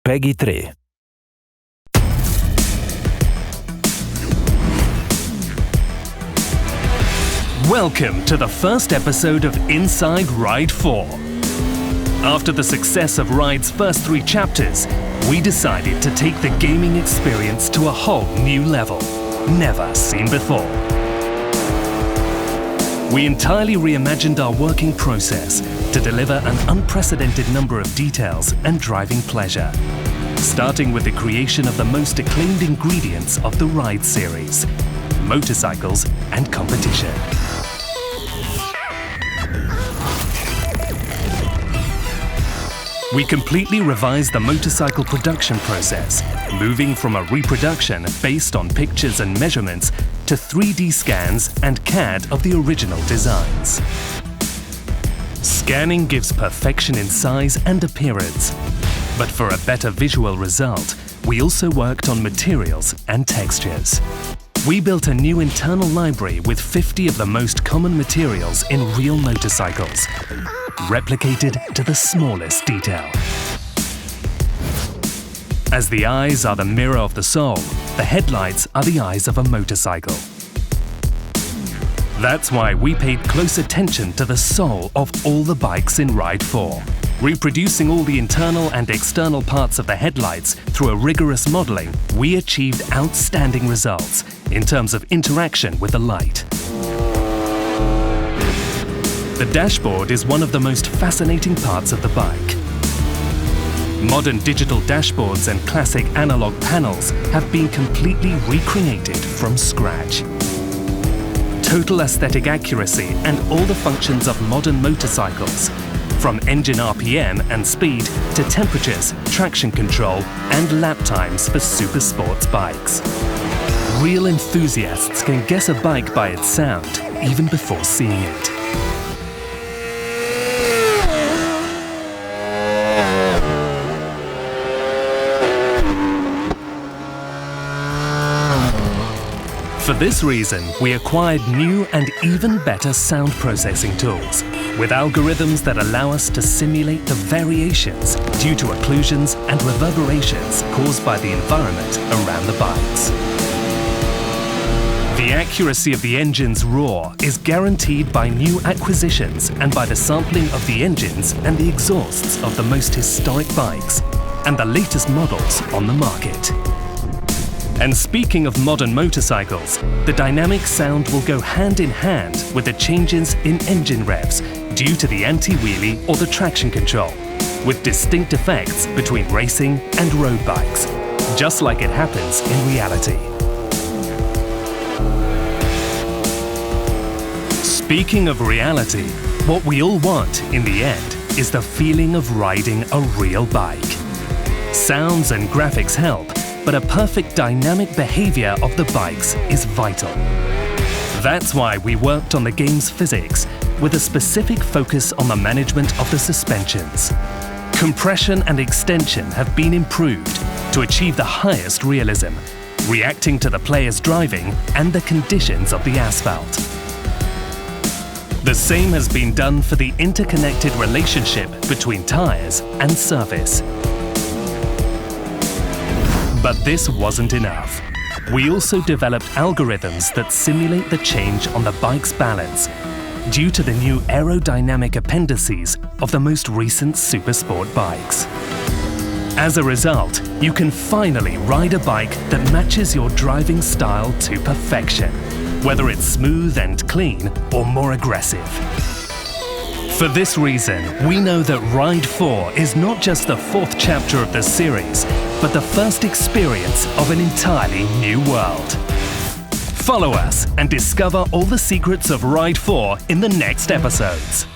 Peggy 3. Welcome to the first episode of Inside Ride 4. After the success of Ride's first 3 chapters, we decided to take the gaming experience to a whole new level, never seen before. We entirely reimagined our working process to deliver an unprecedented number of details and driving pleasure, starting with the creation of the most acclaimed ingredients of the Ride series, motorcycles and competition. We completely revised the motorcycle production process, moving from a reproduction based on pictures and measurements to 3D scans and CAD of the original designs. Scanning gives perfection in size and appearance, but for a better visual result, we also worked on materials and textures. We built a new internal library with 50 of the most common materials in real motorcycles, replicated to the smallest detail. As the eyes are the mirror of the soul, the headlights are the eyes of a motorcycle. That's why we paid close attention to the soul of all the bikes in Ride 4, reproducing all the internal and external parts of the headlights through a rigorous modeling. We achieved outstanding results in terms of interaction with the light. The dashboard is one of the most fascinating parts of the bike. Modern digital dashboards and classic analog panels have been completely recreated from scratch. Total aesthetic accuracy and all the functions of modern motorcycles, from engine RPM and speed to temperatures, traction control and lap times for super sports bikes. Real enthusiasts can guess a bike by its sound even before seeing it. For this reason, we acquired new and even better sound processing tools, with algorithms that allow us to simulate the variations due to occlusions and reverberations caused by the environment around the bikes. The accuracy of the engine's roar is guaranteed by new acquisitions and by the sampling of the engines and the exhausts of the most historic bikes and the latest models on the market. And speaking of modern motorcycles, the dynamic sound will go hand in hand with the changes in engine revs due to the anti-wheelie or the traction control, with distinct effects between racing and road bikes, just like it happens in reality. Speaking of reality, what we all want in the end is the feeling of riding a real bike. Sounds and graphics help, but a perfect dynamic behavior of the bikes is vital. That's why we worked on the game's physics, with a specific focus on the management of the suspensions. Compression and extension have been improved to achieve the highest realism, reacting to the player's driving and the conditions of the asphalt. The same has been done for the interconnected relationship between tires and surface. But this wasn't enough. We also developed algorithms that simulate the change on the bike's balance due to the new aerodynamic appendices of the most recent supersport bikes. As a result, you can finally ride a bike that matches your driving style to perfection, whether it's smooth and clean or more aggressive. For this reason, we know that Ride 4 is not just the 4th chapter of the series, but the first experience of an entirely new world. Follow us and discover all the secrets of Ride 4 in the next episodes.